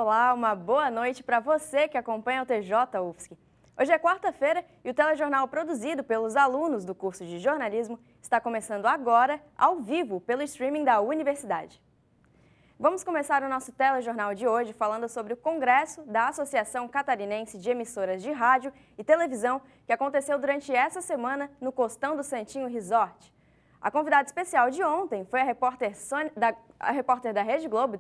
Olá, uma boa noite para você que acompanha o TJ UFSC. Hoje é quarta-feira e o telejornal produzido pelos alunos do curso de jornalismo está começando agora, ao vivo, pelo streaming da universidade. Vamos começar o nosso telejornal de hoje falando sobre o congresso da Associação Catarinense de Emissoras de Rádio e Televisão, que aconteceu durante essa semana no Costão do Santinho Resort. A convidada especial de ontem foi a repórter da Rede Globo,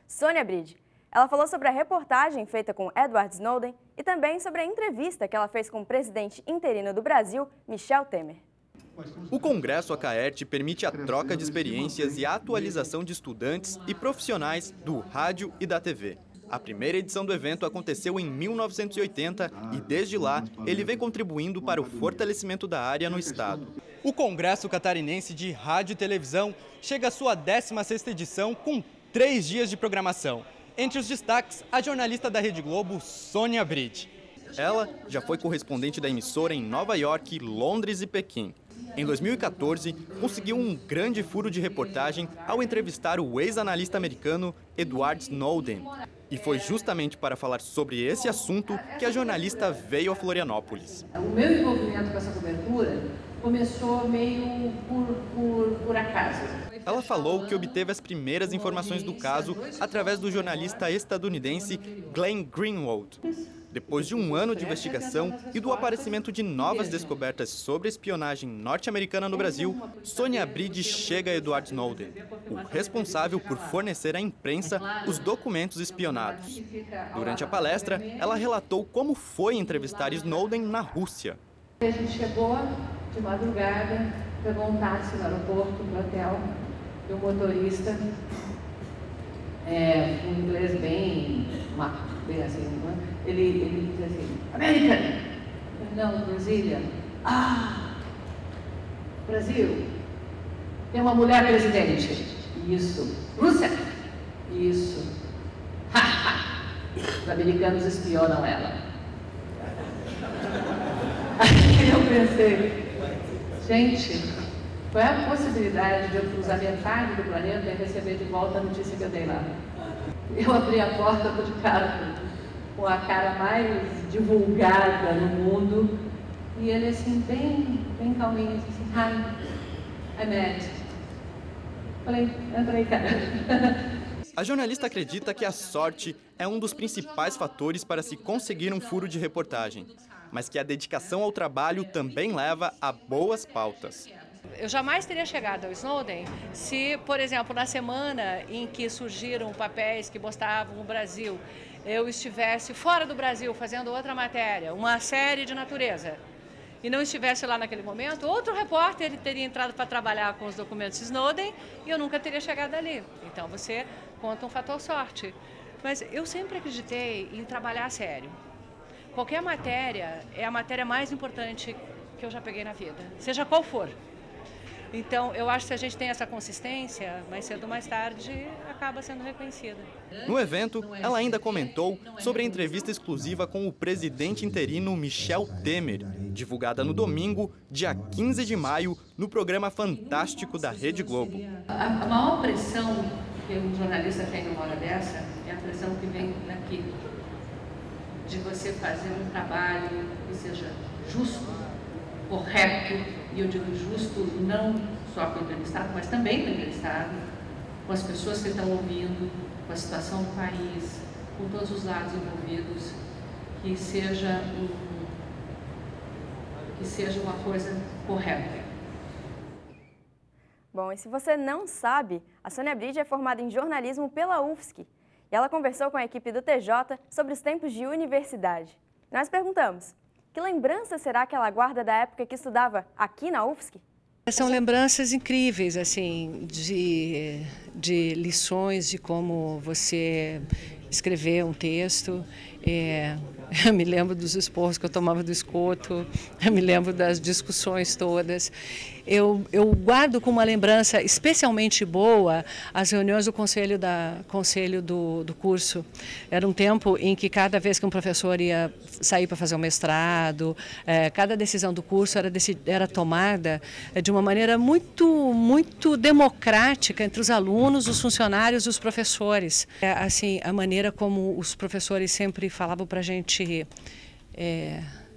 Sônia Bride. Ela falou sobre a reportagem feita com Edward Snowden e também sobre a entrevista que ela fez com o presidente interino do Brasil, Michel Temer. O Congresso ACAERT permite a troca de experiências e a atualização de estudantes e profissionais do rádio e da TV. A primeira edição do evento aconteceu em 1980 e, desde lá, ele vem contribuindo para o fortalecimento da área no estado. O Congresso Catarinense de Rádio e Televisão chega à sua 16ª edição com 3 dias de programação. Entre os destaques, a jornalista da Rede Globo, Sônia Bride. Ela já foi correspondente da emissora em Nova York, Londres e Pequim. Em 2014, conseguiu um grande furo de reportagem ao entrevistar o ex-analista americano Edward Snowden. E foi justamente para falar sobre esse assunto que a jornalista veio a Florianópolis. O meu envolvimento com essa cobertura começou meio por acaso. Ela falou que obteve as primeiras informações do caso através do jornalista estadunidense Glenn Greenwald. Depois de um ano de investigação e do aparecimento de novas descobertas sobre a espionagem norte-americana no Brasil, Sônia Bride chega a Edward Snowden, o responsável por fornecer à imprensa os documentos espionados. Durante a palestra, ela relatou como foi entrevistar Snowden na Rússia. A gente chegou de madrugada, pegou um táxi no aeroporto, no hotel, e o motorista, um inglês bem assim, né? Ele diz assim, American! Não, Brasília. Brasil. Tem uma mulher presidente. Isso. Rússia. Isso. Os americanos espionam ela. Aí eu pensei, gente, qual é a possibilidade de eu cruzar metade do planeta e receber de volta a notícia que eu dei lá? Eu abri a porta de cara com a cara mais divulgada no mundo, e ele assim, bem calminho, assim, hi, I'm Ed. Falei, entra aí, cara. A jornalista acredita que a sorte é um dos principais fatores para se conseguir um furo de reportagem, mas que a dedicação ao trabalho também leva a boas pautas. Eu jamais teria chegado ao Snowden se, por exemplo, na semana em que surgiram papéis que mostravam o Brasil, eu estivesse fora do Brasil fazendo outra matéria, uma série de natureza, e não estivesse lá naquele momento, outro repórter teria entrado para trabalhar com os documentos Snowden e eu nunca teria chegado ali. Então você conta um fator sorte. Mas eu sempre acreditei em trabalhar a sério. Qualquer matéria é a matéria mais importante que eu já peguei na vida, seja qual for. Então, eu acho que se a gente tem essa consistência, mais cedo ou mais tarde, acaba sendo reconhecida. No evento, ela ainda comentou sobre a entrevista exclusiva com o presidente interino Michel Temer, divulgada no domingo, dia 15 de maio, no programa Fantástico da Rede Globo. A maior pressão que um jornalista tem numa hora dessa é a pressão que vem daqui, de você fazer um trabalho que seja justo, correto, e eu digo justo não só com o entrevistado, mas também com o entrevistado, com as pessoas que estão ouvindo, com a situação do país, com todos os lados envolvidos, que seja uma coisa correta. Bom, e se você não sabe, a Sônia Bride é formada em jornalismo pela UFSC e ela conversou com a equipe do TJ sobre os tempos de universidade. Nós perguntamos: que lembrança será que ela guarda da época que estudava aqui na UFSC? São lembranças incríveis, assim, de lições de como você escrever um texto. Eu me lembro dos esporros que eu tomava do esgoto, eu me lembro das discussões todas. eu guardo com uma lembrança especialmente boa as reuniões do conselho do curso. Era um tempo em que cada vez que um professor ia sair para fazer um mestrado, cada decisão do curso era tomada de uma maneira muito democrática entre os alunos, os funcionários e os professores. Assim, a maneira como os professores sempre falavam para a gente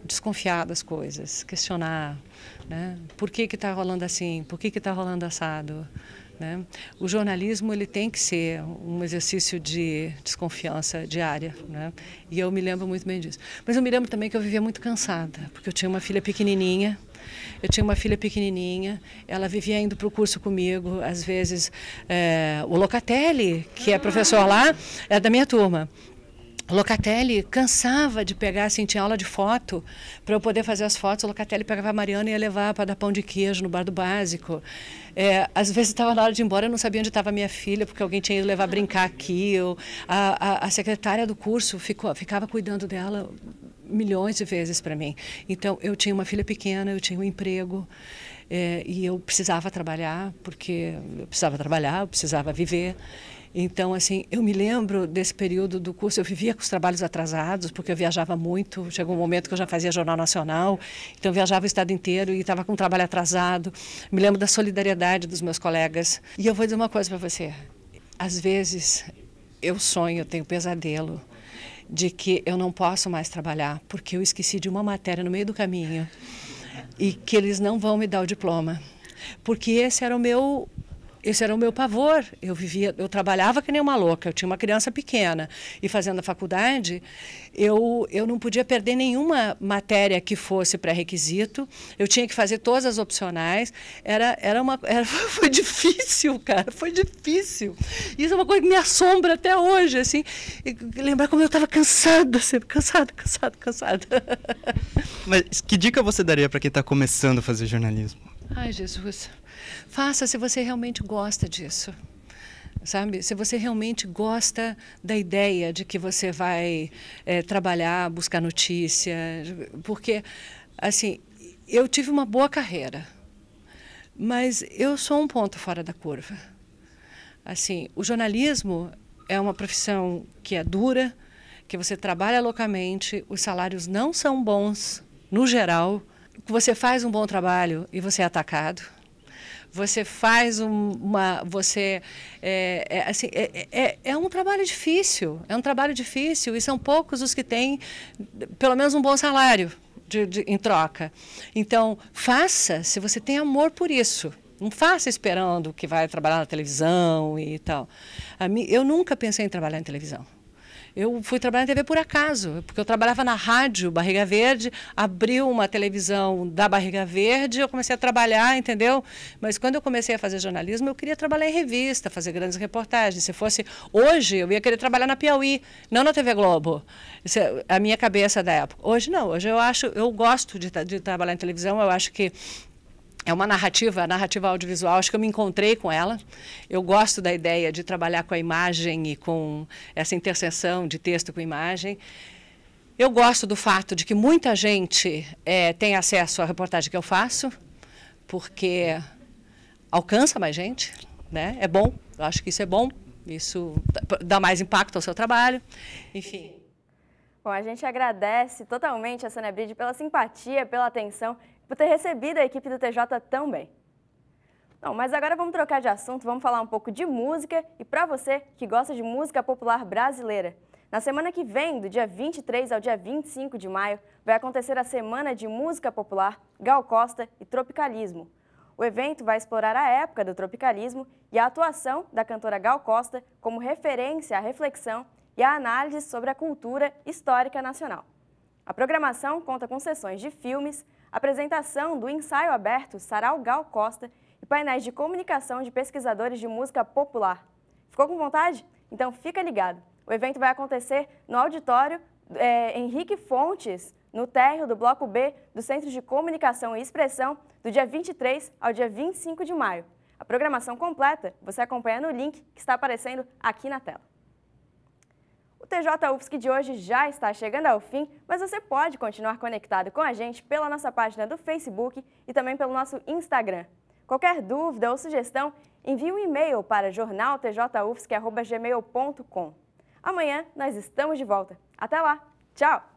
desconfiar das coisas, questionar, né? Por que está rolando assim? Por que está rolando assado? Né? O jornalismo ele tem que ser um exercício de desconfiança diária, né? E eu me lembro muito bem disso. Mas eu me lembro também que eu vivia muito cansada, porque eu tinha uma filha pequenininha. Ela vivia indo para o curso comigo, às vezes o Locatelli, que é professor lá, é da minha turma. O Locatelli cansava de pegar, assim, tinha aula de foto, para eu poder fazer as fotos, o Locatelli pegava a Mariana e ia levar para dar pão de queijo no bar do Básico. Às vezes estava na hora de ir embora, eu não sabia onde estava a minha filha, porque alguém tinha ido levar brincar aqui. A secretária do curso ficava cuidando dela milhões de vezes para mim. Então, eu tinha uma filha pequena, eu tinha um emprego, e eu precisava trabalhar, porque eu precisava viver. Então, assim, eu me lembro desse período do curso, eu vivia com os trabalhos atrasados, porque eu viajava muito, chegou um momento que eu já fazia Jornal Nacional, então eu viajava o estado inteiro e estava com o trabalho atrasado. Me lembro da solidariedade dos meus colegas. E eu vou dizer uma coisa para você, às vezes eu sonho, eu tenho pesadelo de que eu não posso mais trabalhar, porque eu esqueci de uma matéria no meio do caminho e que eles não vão me dar o diploma, porque esse era o meu pavor. Eu trabalhava que nem uma louca, eu tinha uma criança pequena e fazendo a faculdade, eu não podia perder nenhuma matéria que fosse pré-requisito, eu tinha que fazer todas as opcionais, foi difícil, cara, foi difícil. Isso é uma coisa que me assombra até hoje, assim, lembrar como eu estava cansada, sempre, cansada. Mas que dica você daria para quem está começando a fazer jornalismo? Ai, Jesus, faça se você realmente gosta disso, sabe? Se você realmente gosta da ideia de que você vai trabalhar, buscar notícia, porque, assim, eu tive uma boa carreira, mas eu sou um ponto fora da curva. Assim, o jornalismo é uma profissão que é dura, que você trabalha loucamente, os salários não são bons, no geral. Você faz um bom trabalho e você é atacado. Você faz é um trabalho difícil, e são poucos os que têm pelo menos um bom salário em troca. Então, faça se você tem amor por isso. Não faça esperando que vai trabalhar na televisão e tal. Eu nunca pensei em trabalhar em televisão. Eu fui trabalhar na TV por acaso, porque eu trabalhava na rádio Barriga Verde, abriu uma televisão da Barriga Verde, eu comecei a trabalhar, entendeu? Mas quando eu comecei a fazer jornalismo, eu queria trabalhar em revista, fazer grandes reportagens. Se fosse hoje, eu ia querer trabalhar na Piauí, não na TV Globo. Isso é a minha cabeça da época. Hoje não, hoje eu gosto de trabalhar em televisão, eu acho que é uma narrativa, a narrativa audiovisual, acho que eu me encontrei com ela. Eu gosto da ideia de trabalhar com a imagem e com essa interseção de texto com imagem. Eu gosto do fato de que muita gente tem acesso à reportagem que eu faço, porque alcança mais gente, né? É bom, eu acho que isso é bom, isso dá mais impacto ao seu trabalho, enfim. Bom, a gente agradece totalmente a Sônia Bride pela simpatia, pela atenção, por ter recebido a equipe do TJ tão bem. Bom, mas agora vamos trocar de assunto, vamos falar um pouco de música e para você que gosta de música popular brasileira. Na semana que vem, do dia 23 ao dia 25 de maio, vai acontecer a Semana de Música Popular, Gal Costa e Tropicalismo. O evento vai explorar a época do tropicalismo e a atuação da cantora Gal Costa como referência à reflexão e à análise sobre a cultura histórica nacional. A programação conta com sessões de filmes, apresentação do ensaio aberto Sarau Gal Costa e painéis de comunicação de pesquisadores de música popular. Ficou com vontade? Então fica ligado. O evento vai acontecer no auditório Henrique Fontes, no térreo do Bloco B do Centro de Comunicação e Expressão, do dia 23 ao dia 25 de maio. A programação completa você acompanha no link que está aparecendo aqui na tela. O TJ UFSC de hoje já está chegando ao fim, mas você pode continuar conectado com a gente pela nossa página do Facebook e também pelo nosso Instagram. Qualquer dúvida ou sugestão, envie um e-mail para jornaltjufsc@gmail.com. Amanhã nós estamos de volta. Até lá! Tchau!